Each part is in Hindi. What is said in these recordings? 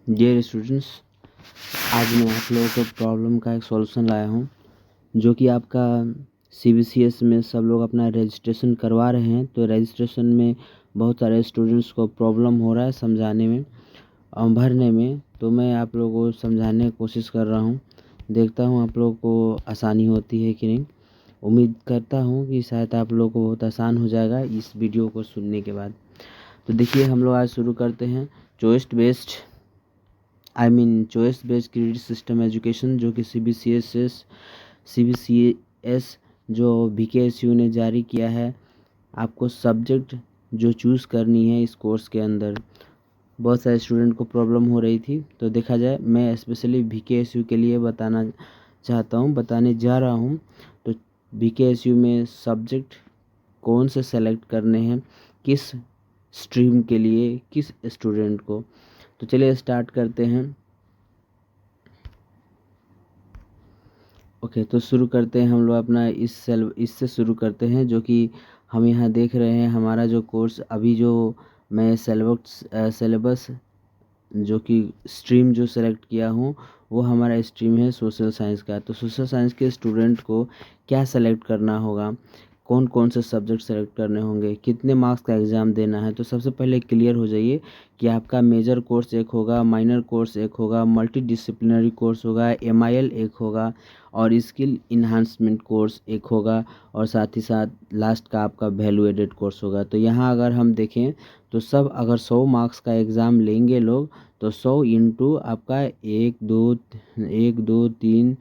डियर स्टूडेंट्स, आज मैं आप लोगों को प्रॉब्लम का एक सॉल्यूशन लाया हूँ जो कि आपका CBCS में सब लोग अपना रजिस्ट्रेशन करवा रहे हैं। तो रजिस्ट्रेशन में बहुत सारे स्टूडेंट्स को प्रॉब्लम हो रहा है समझाने में और भरने में। तो मैं आप लोगों को समझाने की कोशिश कर रहा हूँ, देखता हूँ आप लोगों को आसानी होती है कि नहीं। उम्मीद करता हूँ कि शायद आप लोगों को बहुत आसान हो जाएगा इस वीडियो को सुनने के बाद। तो देखिए, हम लोग आज शुरू करते हैं choice based credit system education, जो कि CBCS जो VKSU ने जारी किया है। आपको सब्जेक्ट जो चूज़ करनी है इस कोर्स के अंदर, बहुत सारे स्टूडेंट को प्रॉब्लम हो रही थी। तो देखा जाए, मैं स्पेशली VKSU के लिए बताने जा रहा हूँ। तो VKSU में सब्जेक्ट कौन से सेलेक्ट करने हैं, किस स्ट्रीम के लिए, किस स्टूडेंट को। तो चलिए स्टार्ट करते हैं। ओके, तो शुरू करते हैं हम लोग अपना इससे शुरू करते हैं, जो कि हम यहाँ देख रहे हैं हमारा जो कोर्स अभी जो मैं सिलेबस जो कि स्ट्रीम जो सेलेक्ट किया हूँ वो हमारा स्ट्रीम है सोशल साइंस का। तो सोशल साइंस के स्टूडेंट को क्या सेलेक्ट करना होगा, कौन कौन से सब्जेक्ट सेलेक्ट करने होंगे, कितने मार्क्स का एग्ज़ाम देना है। तो सबसे पहले क्लियर हो जाइए कि आपका मेजर कोर्स एक होगा, माइनर कोर्स एक होगा, मल्टी डिसिप्लिनरी कोर्स होगा, MIL एक होगा और स्किल इन्हांसमेंट कोर्स एक होगा और साथ ही साथ लास्ट का आपका वैल्यू एडेड कोर्स होगा। तो यहाँ अगर हम देखें तो सब अगर 100 मार्क्स का एग्ज़ाम लेंगे लोग, तो 100 इंटू आपका 1 2 3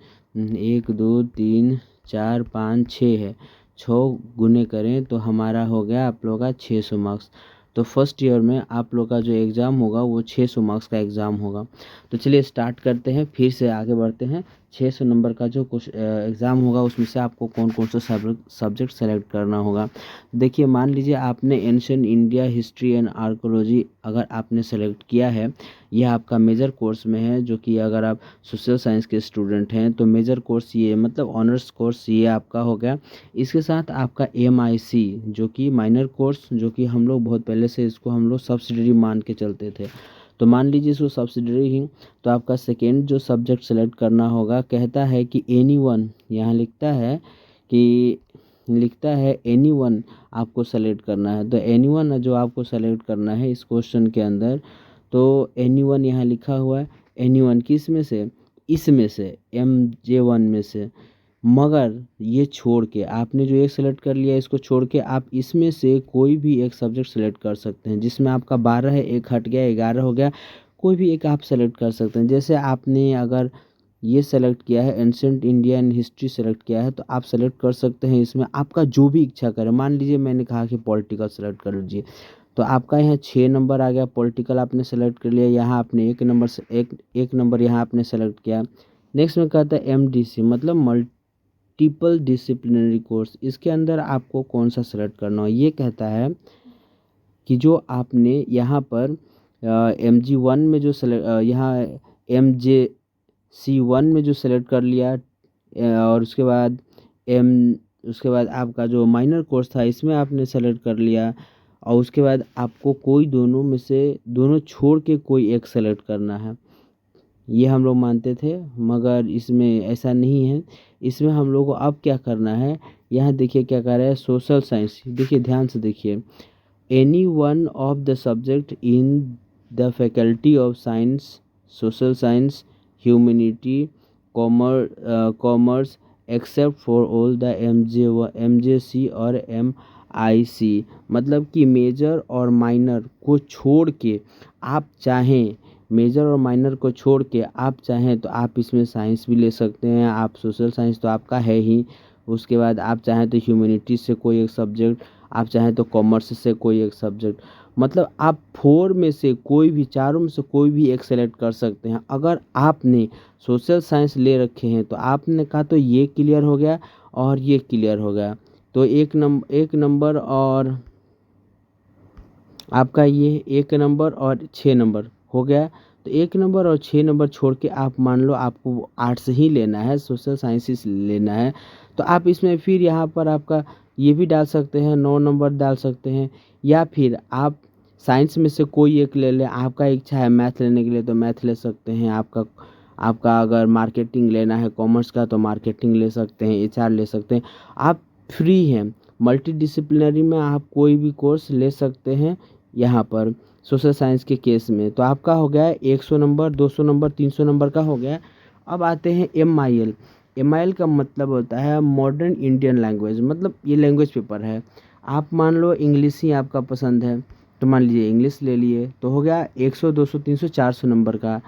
है, 6 गुने करें तो हमारा हो गया आप लोग का 600 मार्क्स। तो फर्स्ट ईयर में आप लोग का जो एग्ज़ाम होगा वो 600 मार्क्स का एग्ज़ाम होगा। तो चलिए स्टार्ट करते हैं, फिर से आगे बढ़ते हैं। 600 नंबर का जो कुछ एग्ज़ाम होगा उसमें से आपको कौन कौन सा सब्जेक्ट सेलेक्ट करना होगा। देखिए, मान लीजिए आपने ancient India history and archaeology अगर आपने सेलेक्ट किया है, यह आपका मेजर कोर्स में है। जो कि अगर आप सोशल साइंस के स्टूडेंट हैं तो मेजर कोर्स ये मतलब ऑनर्स कोर्स ये आपका हो गया। इसके साथ आपका MIC जो कि माइनर कोर्स, जो कि हम लोग बहुत पहले से इसको हम लोग सब्सिडरी मान के चलते थे। तो मान लीजिए इसको सब्सिडरी ही, तो आपका सेकेंड जो सब्जेक्ट सेलेक्ट करना होगा, कहता है कि एनीवन, यहाँ लिखता है एनीवन आपको सेलेक्ट करना है। तो एनीवन जो आपको सेलेक्ट करना है इस क्वेश्चन के अंदर, तो एनीवन यहाँ लिखा हुआ है। एनीवन किस में से, इसमें से MJ1 में से। मगर ये छोड़ के आपने जो एक सेलेक्ट कर लिया, इसको छोड़ के आप इसमें से कोई भी एक सब्जेक्ट सेलेक्ट कर सकते हैं। जिसमें आपका 12 है, एक हट गया, 11 हो गया, कोई भी एक आप सेलेक्ट कर सकते हैं। जैसे आपने अगर ये सेलेक्ट किया है, एंशिएंट इंडियन हिस्ट्री सेलेक्ट किया है, तो आप सेलेक्ट कर सकते हैं इसमें आपका जो भी इच्छा करे। मान लीजिए मैंने कहा कि पॉलिटिकल सेलेक्ट कर लीजिए, तो आपका यहाँ 6 नंबर आ गया। पॉलिटिकल आपने सेलेक्ट कर लिया, यहाँ आपने एक नंबर यहाँ आपने सेलेक्ट किया। नेक्स्ट में कहता है MDC मतलब मल्टीपल डिसिप्लिनरी कोर्स। इसके अंदर आपको कौन सा सेलेक्ट करना हो, ये कहता है कि जो आपने यहाँ पर MG1 में जो यहाँ MJC1 में जो सेलेक्ट कर लिया और उसके बाद आपका जो माइनर कोर्स था इसमें आपने सेलेक्ट कर लिया, और उसके बाद आपको कोई दोनों में से दोनों छोड़ के कोई एक सेलेक्ट करना है। ये हम लोग मानते थे, मगर इसमें ऐसा नहीं है। इसमें हम लोग को अब क्या करना है, यहाँ देखिए क्या कर रहा है, सोशल साइंस। देखिए ध्यान से देखिए, any one of the subject in the faculty of science, social science, humanity, commerce except for all the MJC और MIC। मतलब कि मेजर और माइनर को छोड़ के आप चाहें, मेजर और माइनर को छोड़ के आप चाहें तो आप इसमें साइंस भी ले सकते हैं। आप सोशल साइंस तो आपका है ही, उसके बाद आप चाहें तो ह्यूमैनिटीज से कोई एक सब्जेक्ट, आप चाहें तो कॉमर्स से कोई एक सब्जेक्ट। मतलब आप 4 में से कोई भी, चारों में से कोई भी एक सेलेक्ट कर सकते हैं। अगर आपने सोशल साइंस ले रखे हैं तो आपने कहा तो ये क्लियर हो गया और ये क्लियर हो गया। तो एक नंबर और आपका ये 1 नंबर और 6 नंबर हो गया। तो 1 नंबर और 6 नंबर छोड़ के आप मान लो आपको आर्ट्स ही लेना है, सोशल साइंसिस लेना है, तो आप इसमें फिर यहाँ पर आपका ये भी डाल सकते हैं, 9 नंबर डाल सकते हैं, या फिर आप साइंस में से कोई एक ले लें। आपका इच्छा है मैथ लेने के लिए तो मैथ ले सकते हैं, आपका अगर मार्केटिंग लेना है कॉमर्स का तो मार्केटिंग ले सकते हैं, एचआर ले सकते हैं, आप फ्री हैं। मल्टी डिसिप्लिनरी में आप कोई भी कोर्स ले सकते हैं यहाँ पर सोशल साइंस के केस में। तो आपका हो गया 100 नंबर, 200 नंबर, 300 नंबर का हो गया। अब आते हैं MIL। MIL का मतलब होता है मॉडर्न इंडियन लैंग्वेज, मतलब ये लैंग्वेज पेपर है। आप मान लो इंग्लिश ही आपका पसंद है तो मान लीजिए इंग्लिश ले लिए, तो हो गया 100, 200, 300, 400 नंबर का।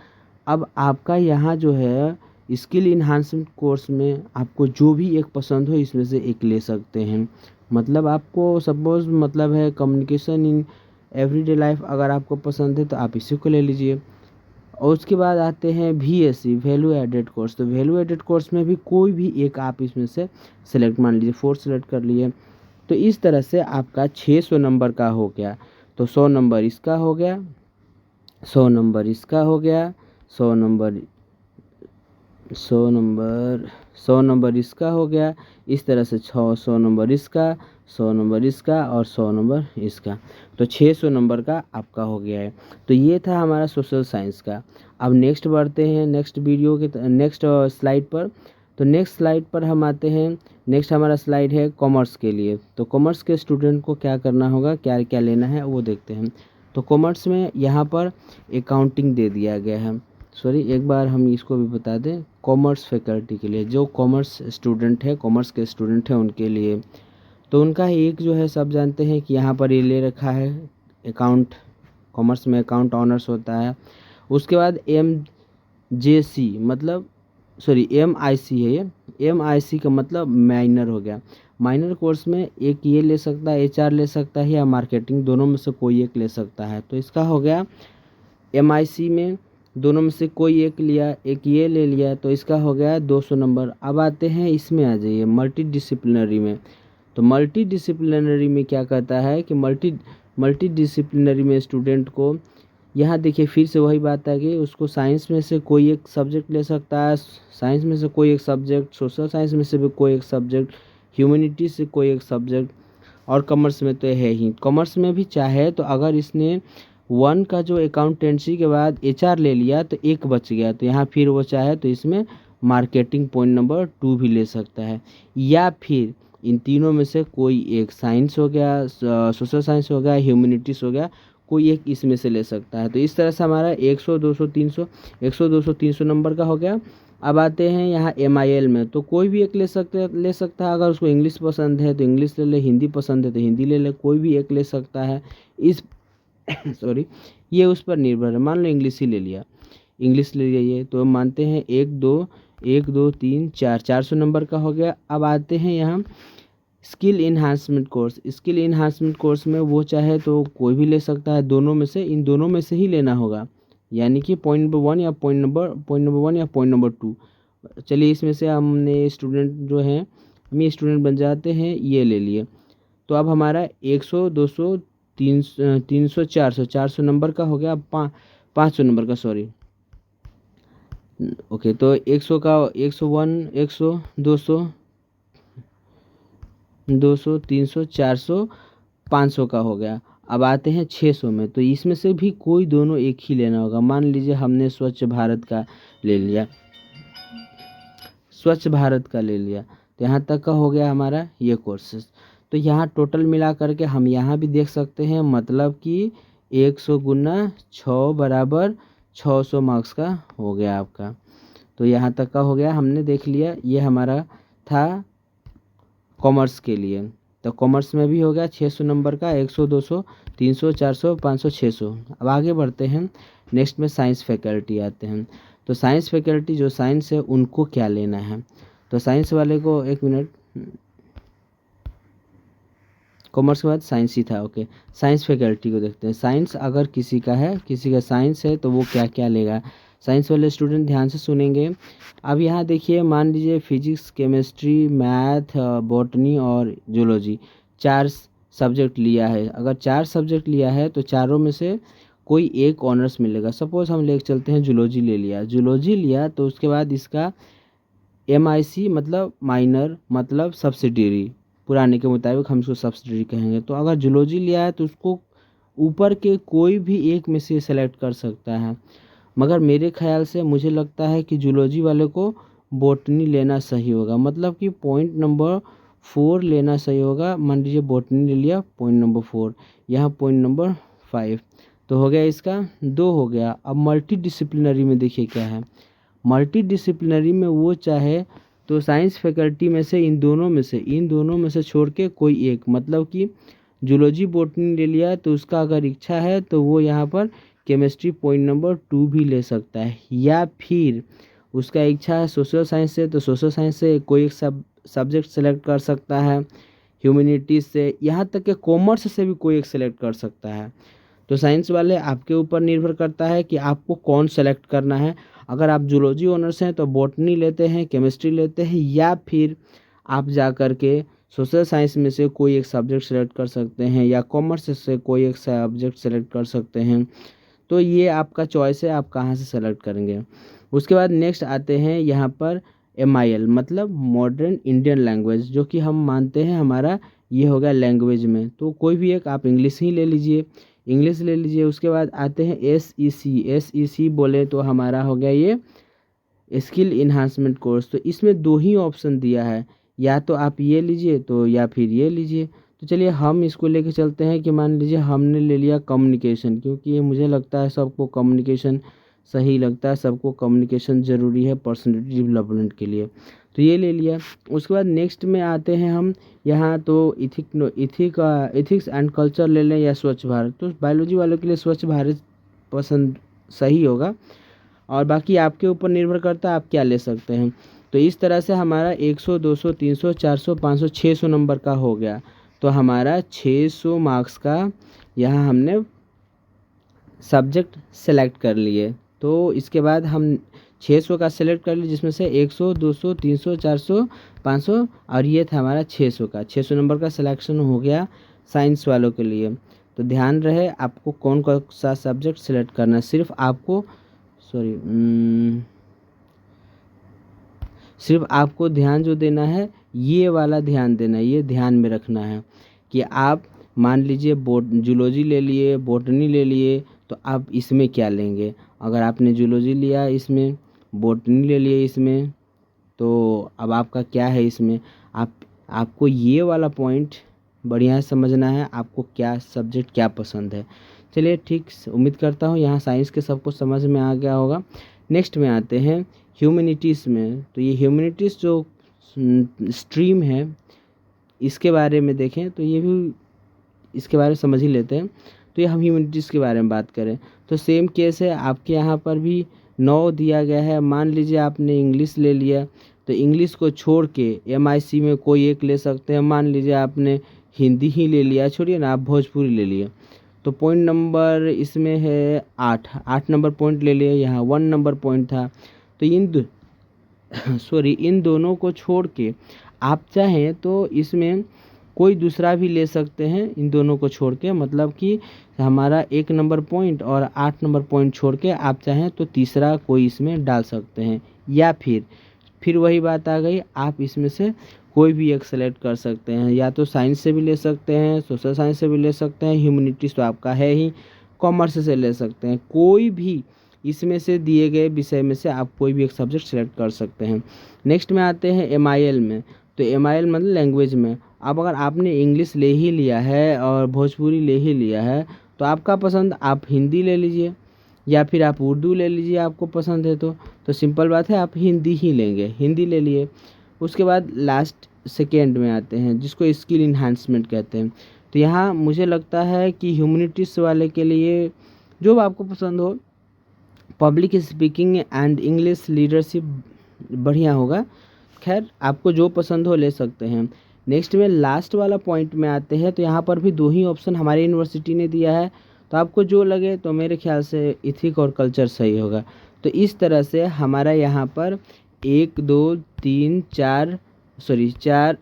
अब आपका यहाँ जो है स्किल इन्हांसमेंट कोर्स में आपको जो भी एक पसंद हो इसमें से एक ले सकते हैं। मतलब आपको सपोज मतलब है कम्युनिकेशन इन एवरीडे लाइफ, अगर आपको पसंद है तो आप इसी को ले लीजिए। और उसके बाद आते हैं VSC वैल्यू एडेड कोर्स। तो वैल्यू एडेड कोर्स में भी कोई भी एक आप इसमें से सेलेक्ट, मान लीजिए 4 सेलेक्ट कर लिए। तो इस तरह से आपका 600 नंबर का हो गया। तो 100 नंबर इसका हो गया, 100 नंबर इसका हो गया, 100 नंबर 100 नंबर इसका हो गया। इस तरह से 100 नंबर इसका, 100 नंबर इसका और 100 नंबर इसका। तो 600 नंबर का आपका हो गया है। तो ये था हमारा सोशल साइंस का। अब नेक्स्ट बढ़ते हैं नेक्स्ट वीडियो के नेक्स्ट स्लाइड पर। तो नेक्स्ट स्लाइड पर हम आते हैं। नेक्स्ट हमारा स्लाइड है कॉमर्स के लिए। तो कॉमर्स के स्टूडेंट को क्या करना होगा, क्या क्या लेना है वो देखते हैं। तो कॉमर्स में यहाँ पर अकाउंटिंग दे दिया गया है। सॉरी, एक बार हम इसको भी बता दें, कॉमर्स फैकल्टी के लिए, जो कॉमर्स स्टूडेंट है, कॉमर्स के स्टूडेंट हैं उनके लिए। तो उनका एक जो है सब जानते हैं कि यहाँ पर ये ले रखा है अकाउंट, कॉमर्स में अकाउंट ऑनर्स होता है। उसके बाद MJC मतलब सॉरी MIC है, ये MIC का मतलब माइनर हो गया। माइनर कोर्स में एक ये ले सकता है, HR ले सकता है या मार्केटिंग, दोनों में से कोई एक ले सकता है। तो इसका हो गया MIC में दोनों में से कोई एक लिया, एक ये ले लिया, तो इसका हो गया 200 नंबर। अब आते हैं इसमें, आ जाइए मल्टी डिसिप्लिनरी में। तो मल्टी डिसिप्लिनरी में क्या कहता है कि मल्टी डिसिप्लिनरी में स्टूडेंट को, यहाँ देखिए फिर से वही बात है कि उसको साइंस में से कोई एक सब्जेक्ट ले सकता है, साइंस में से कोई एक सब्जेक्ट, सोशल साइंस में से भी कोई एक सब्जेक्ट, ह्यूमैनिटी से कोई एक सब्जेक्ट, और कॉमर्स में तो है ही। कॉमर्स में भी चाहे तो अगर इसने 1 का जो अकाउंटेंसी के बाद HR ले लिया तो एक बच गया, तो यहाँ फिर वो चाहे तो इसमें मार्केटिंग पॉइंट नंबर 2 भी ले सकता है। या फिर इन तीनों में से कोई एक, साइंस हो गया, सोशल साइंस हो गया, ह्यूमैनिटीज हो गया, कोई एक इसमें से ले सकता है। तो इस तरह से हमारा 100, 200, 300, 100, 200, 300 नंबर का हो गया। अब आते हैं यहाँ MIL में। तो कोई भी एक ले सकता है। अगर उसको इंग्लिश पसंद है तो इंग्लिश ले ले, हिंदी पसंद है तो हिंदी ले ले, कोई भी एक ले सकता है। इस सॉरी, ये उस पर निर्भर है। मान लो इंग्लिश ही ले लिया, इंग्लिश ले लिया, तो हम मानते हैं 1 2 3 4, 400 नंबर का हो गया। अब आते हैं यहाँ skill enhancement course. Skill enhancement course में वो चाहे तो कोई भी ले सकता है, दोनों में से, इन दोनों में से ही लेना होगा, यानी कि पॉइंट नंबर 1 या पॉइंट नंबर 1 या पॉइंट नंबर 2। चलिए इसमें से हमने स्टूडेंट जो हैं, हम ये स्टूडेंट बन जाते हैं, ये ले लिए। तो अब हमारा 100, 200, 300, 400 नंबर का हो गया। 500 नंबर का, सॉरी, ओके। तो 100 का 101, 100, 200, 300, 400, 500 का हो गया। अब आते हैं 600 में। तो इसमें से भी कोई दोनों एक ही लेना होगा। मान लीजिए हमने स्वच्छ भारत का ले लिया, स्वच्छ भारत का ले लिया, तो यहाँ तक का हो गया हमारा ये कोर्सेस। तो यहाँ टोटल मिला करके हम यहाँ भी देख सकते हैं, मतलब कि 100 गुना 6 बराबर 600 मार्क्स का हो गया आपका। तो यहाँ तक का हो गया, हमने देख लिया। ये हमारा था कॉमर्स के लिए। तो कॉमर्स में भी हो गया 600 नंबर का, 100, 200, 300, 400, 500, 600। अब आगे बढ़ते हैं, नेक्स्ट में साइंस फैकल्टी आते हैं। तो साइंस फैकल्टी जो साइंस है उनको क्या लेना है। तो साइंस वाले को, एक मिनट, कॉमर्स के बाद साइंस ही था, ओके। साइंस फैकल्टी को देखते हैं। साइंस अगर किसी का है, किसी का साइंस है, तो वो क्या क्या लेगा। साइंस वाले स्टूडेंट ध्यान से सुनेंगे। अब यहाँ देखिए, मान लीजिए फिजिक्स, केमिस्ट्री, मैथ, बॉटनी और जूलॉजी 4 सब्जेक्ट लिया है। अगर 4 सब्जेक्ट लिया है तो चारों में से कोई एक ऑनर्स मिलेगा। सपोज हम ले चलते हैं जूलॉजी ले लिया, जूलॉजी लिया तो उसके बाद इसका MIC मतलब माइनर, मतलब सब्सिडियरी, पुराने के मुताबिक हम इसको सब्सिडियरी कहेंगे। तो अगर जूलॉजी लिया है तो उसको ऊपर के कोई भी एक में से सेलेक्ट कर सकता है, मगर मेरे ख्याल से मुझे लगता है कि जूलॉजी वाले को बॉटनी लेना सही होगा, मतलब कि पॉइंट नंबर 4 लेना सही होगा। मान लीजिए बॉटनी ले लिया पॉइंट नंबर 4, यहाँ पॉइंट नंबर 5, तो हो गया इसका 2 हो गया। अब मल्टी डिसिप्लिनरी में देखिए क्या है, मल्टी डिसिप्लिनरी में वो चाहे तो साइंस फैकल्टी में से इन दोनों में से छोड़ के कोई एक, मतलब कि जूलॉजी बॉटनी ले लिया तो उसका अगर इच्छा है तो वो यहाँ पर केमिस्ट्री पॉइंट नंबर 2 भी ले सकता है, या फिर उसका इच्छा है सोशल साइंस से तो सोशल साइंस से कोई एक सब्जेक्ट सेलेक्ट कर सकता है, ह्यूमैनिटीज़ से, यहाँ तक कि कॉमर्स से भी कोई एक सेलेक्ट कर सकता है। तो साइंस वाले आपके ऊपर निर्भर करता है कि आपको कौन सेलेक्ट करना है। अगर आप जूलॉजी ऑनर्स हैं तो बॉटनी लेते हैं, केमिस्ट्री लेते हैं, या फिर आप जा कर के सोशल साइंस में से कोई एक सब्जेक्ट सेलेक्ट कर सकते हैं, या कॉमर्स से कोई एक सब्जेक्ट सेलेक्ट कर सकते हैं। तो ये आपका चॉइस है, आप कहाँ से सेलेक्ट करेंगे। उसके बाद नेक्स्ट आते हैं यहाँ पर MIL, मतलब मॉडर्न इंडियन लैंग्वेज, जो कि हम मानते हैं हमारा ये हो गया लैंग्वेज में, तो कोई भी एक आप इंग्लिश ही ले लीजिए, इंग्लिश ले लीजिए। उसके बाद आते हैं SEC बोले तो हमारा हो गया ये स्किल इन्हांसमेंट कोर्स। तो इसमें 2 ही ऑप्शन दिया है, या तो आप ये लीजिए तो या फिर ये लीजिए। तो चलिए हम इसको लेके चलते हैं कि मान लीजिए हमने ले लिया कम्युनिकेशन, क्योंकि ये मुझे लगता है सबको कम्युनिकेशन सही लगता है, सबको कम्युनिकेशन ज़रूरी है पर्सनैलिटी डेवलपमेंट के लिए, तो ये ले लिया। उसके बाद नेक्स्ट में आते हैं हम यहाँ, तो इथिक्स एंड कल्चर ले लें या स्वच्छ भारत। तो बायोलॉजी वालों के लिए स्वच्छ भारत पसंद सही होगा, और बाकी आपके ऊपर निर्भर करता है आप क्या ले सकते हैं। तो इस तरह से हमारा 100, 200, 300, 400, 500, 600 नंबर का हो गया। तो हमारा 600 मार्क्स का यहाँ हमने सब्जेक्ट सेलेक्ट कर लिए। तो इसके बाद हम 600 का सेलेक्ट कर लिए, जिसमें से 100, 200, 300, 400, 500 और ये था हमारा 600 का। 600 नंबर का सिलेक्शन हो गया साइंस वालों के लिए। तो ध्यान रहे आपको कौन कौन सा सब्जेक्ट सेलेक्ट करना है, सिर्फ आपको ध्यान जो देना है ये वाला ध्यान देना है, ये ध्यान में रखना है कि आप मान लीजिए जूलॉजी ले लिए, बॉटनी ले लिए, तो आप इसमें क्या लेंगे। अगर आपने जूलॉजी लिया, इसमें बॉटनी ले लिए इसमें, तो अब आपका क्या है इसमें, आपको ये वाला पॉइंट बढ़िया समझना है, आपको क्या सब्जेक्ट क्या पसंद है। चलिए ठीक, उम्मीद करता हूँ यहाँ साइंस के सबको समझ में आ गया होगा। नेक्स्ट में आते हैं ह्यूमैनिटीज़ में। तो ये ह्यूमैनिटीज़ जो स्ट्रीम है इसके बारे में देखें तो ये भी इसके बारे में समझ ही लेते हैं। तो ये हम ह्यूमैनिटीज़ के बारे में बात करें तो सेम केस है, आपके यहाँ पर भी 9 दिया गया है। मान लीजिए आपने इंग्लिश ले लिया तो इंग्लिश को छोड़ के MIC में कोई एक ले सकते हैं। मान लीजिए आपने हिंदी ही ले लिया, छोड़िए ना, आप भोजपुरी ले लिए, तो पॉइंट नंबर इसमें है 8 नंबर पॉइंट ले लिए, यहाँ 1 नंबर पॉइंट था। तो इन दोनों को छोड़ के आप चाहें तो इसमें कोई दूसरा भी ले सकते हैं, इन दोनों को छोड़ के, मतलब कि हमारा 1 नंबर पॉइंट और 8 नंबर पॉइंट छोड़ के आप चाहें तो तीसरा कोई इसमें डाल सकते हैं, या फिर वही बात आ गई, आप इसमें से कोई भी एक सेलेक्ट कर सकते हैं, या तो साइंस से भी ले सकते हैं, सोशल साइंस से भी ले सकते हैं, ह्यूमैनिटीज़ तो आपका है ही, कॉमर्स से ले सकते हैं, कोई भी इसमें से दिए गए विषय में से आप कोई भी एक सब्जेक्ट सेलेक्ट कर सकते हैं। नेक्स्ट में आते हैं MIL में। तो MIL मतलब लैंग्वेज में, अब अगर आपने इंग्लिश ले ही लिया है और भोजपुरी ले ही लिया है तो आपका पसंद, आप हिंदी ले लीजिए या फिर आप उर्दू ले लीजिए, आपको पसंद है तो सिंपल बात है, आप हिंदी ही लेंगे, हिंदी ले लिए। उसके बाद लास्ट सेकेंड में आते हैं जिसको स्किल इन्हांसमेंट कहते हैं। तो यहाँ मुझे लगता है कि ह्यूमैनिटीज़ वाले के लिए जो आपको पसंद हो, public speaking and English leadership बढ़िया होगा। खैर आपको जो पसंद हो ले सकते हैं। नेक्स्ट में लास्ट वाला पॉइंट में आते हैं, तो यहाँ पर भी 2 ही ऑप्शन हमारी यूनिवर्सिटी ने दिया है, तो आपको जो लगे, तो मेरे ख्याल से इथिक और कल्चर सही होगा। तो इस तरह से हमारा यहाँ पर 1 2 3 4 4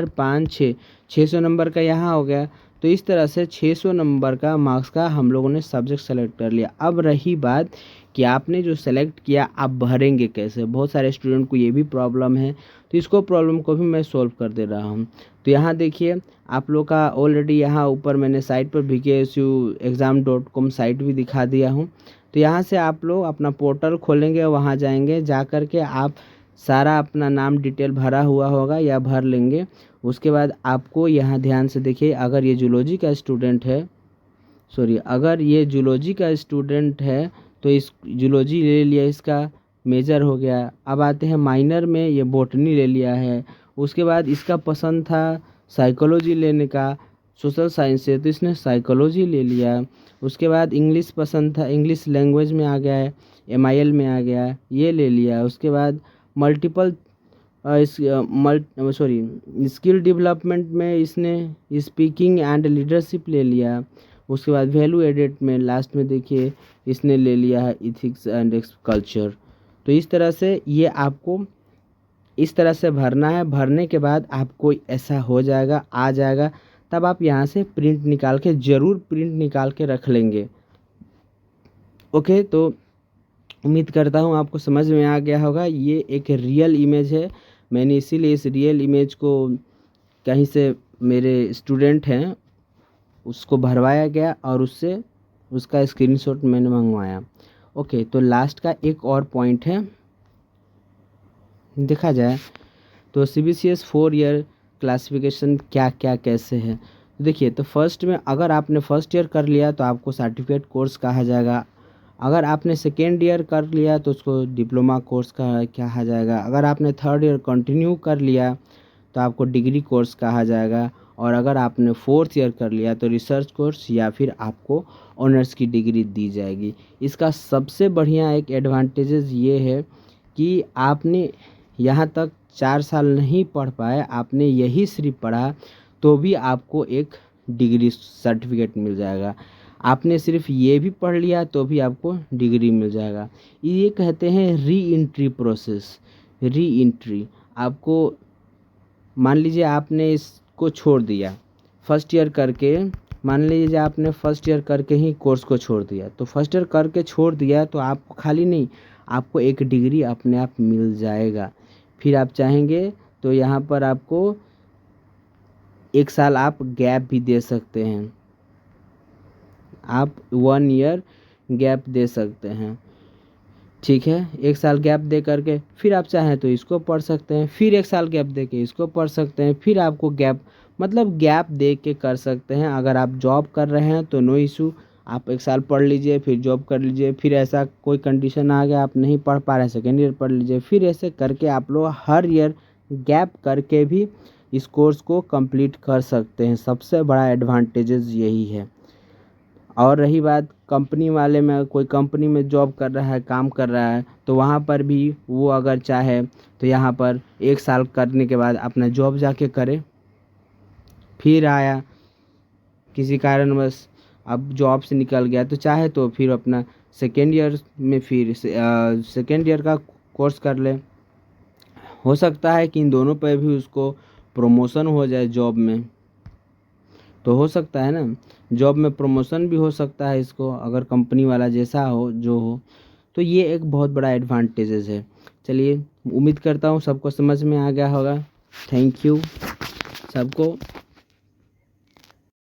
5 6 600 नंबर का यहाँ हो गया। तो तो इस तरह से 600 नंबर का मार्क्स का हम लोगों ने सब्जेक्ट सेलेक्ट कर लिया। अब रही बात कि आपने जो सेलेक्ट किया आप भरेंगे कैसे। बहुत सारे स्टूडेंट को ये भी प्रॉब्लम है, तो इसको प्रॉब्लम को भी मैं सॉल्व कर दे रहा हूँ। तो यहाँ देखिए आप लोग का ऑलरेडी यहाँ ऊपर मैंने साइट पर vksuexam.com साइट भी दिखा दिया हूँ। तो यहाँ से आप लोग अपना पोर्टल खोलेंगे, वहाँ जाएंगे, जा कर के आप सारा अपना नाम डिटेल भरा हुआ होगा या भर लेंगे। उसके बाद आपको यहाँ ध्यान से देखिए, अगर ये जूलॉजी का स्टूडेंट है तो इस जूलॉजी ले लिया, इसका मेजर हो गया। अब आते हैं माइनर में, ये बॉटनी ले लिया है। उसके बाद इसका पसंद था साइकोलॉजी लेने का, सोशल साइंस से, तो इसने साइकोलॉजी ले लिया। उसके बाद इंग्लिश पसंद था, इंग्लिश लैंग्वेज में आ गया है, MIL में आ गया, ये ले लिया। उसके बाद स्किल डेवलपमेंट में इसने स्पीकिंग एंड लीडरशिप ले लिया। उसके बाद वैल्यू एडेड में लास्ट में देखिए इसने ले लिया है इथिक्स एंड कल्चर। तो इस तरह से ये आपको इस तरह से भरना है। भरने के बाद आपको ऐसा हो जाएगा, आ जाएगा, तब आप यहाँ से ज़रूर प्रिंट निकाल के रख लेंगे। ओके, तो उम्मीद करता हूँ आपको समझ में आ गया होगा। ये एक रियल इमेज है, मैंने इसीलिए इस रियल इमेज को कहीं से मेरे स्टूडेंट हैं उसको भरवाया गया और उसका स्क्रीनशॉट मैंने मंगवाया। ओके, तो लास्ट का एक और पॉइंट है, देखा जाए तो CBCS 4 ईयर क्लासिफिकेशन क्या क्या कैसे है। देखिए, तो फर्स्ट में अगर आपने फर्स्ट ईयर कर लिया तो आपको सर्टिफिकेट कोर्स कहा जाएगा। अगर आपने सेकेंड ईयर कर लिया तो उसको डिप्लोमा कोर्स कहा जाएगा। अगर आपने थर्ड ईयर कंटिन्यू कर लिया तो आपको डिग्री कोर्स कहा जाएगा। और अगर आपने फोर्थ ईयर कर लिया तो रिसर्च कोर्स या फिर आपको ऑनर्स की डिग्री दी जाएगी। इसका सबसे बढ़िया एक एडवांटेजेस ये है कि आपने यहाँ तक 4 साल नहीं पढ़ पाए, आपने यही सिर्फ पढ़ा तो भी आपको एक डिग्री सर्टिफिकेट मिल जाएगा। आपने सिर्फ ये भी पढ़ लिया तो भी आपको डिग्री मिल जाएगा। ये कहते हैं re entry process. Re entry, आपको मान लीजिए आपने इसको छोड़ दिया फर्स्ट ईयर करके, मान लीजिए आपने फर्स्ट ईयर करके ही कोर्स को छोड़ दिया, तो फर्स्ट ईयर करके छोड़ दिया तो आपको खाली नहीं, आपको एक डिग्री अपने आप मिल जाएगा। फिर आप चाहेंगे तो यहाँ पर आपको 1 साल आप गैप भी दे सकते हैं, आप 1 ईयर गैप दे सकते हैं, ठीक है। 1 साल गैप दे करके फिर आप चाहें तो इसको पढ़ सकते हैं, फिर 1 साल गैप दे के इसको पढ़ सकते हैं, फिर आपको गैप दे के कर सकते हैं। अगर आप जॉब कर रहे हैं तो नो इशू, आप 1 साल पढ़ लीजिए फिर जॉब कर लीजिए। फिर ऐसा कोई कंडीशन आ गया आप नहीं पढ़ पा रहे, सेकेंड ईयर पढ़ लीजिए। फिर ऐसे करके आप लोग हर ईयर गैप करके भी इस कोर्स को कंप्लीट कर सकते हैं। सबसे बड़ा एडवांटेजेस यही है। और रही बात कंपनी वाले में, कोई कंपनी में जॉब कर रहा है, काम कर रहा है, तो वहाँ पर भी वो अगर चाहे तो यहाँ पर 1 साल करने के बाद अपना जॉब जाके करे, फिर आया किसी कारणवश अब जॉब से निकल गया तो चाहे तो फिर अपना सेकेंड ईयर में फिर सेकेंड ईयर का कोर्स कर ले। हो सकता है कि इन दोनों पर भी उसको प्रमोशन हो जाए जॉब में, तो हो सकता है ना, जॉब में प्रमोशन भी हो सकता है इसको, अगर कंपनी वाला जैसा हो जो हो। तो ये एक बहुत बड़ा एडवांटेजेस है। चलिए, उम्मीद करता हूँ सबको समझ में आ गया होगा। थैंक यू सबको।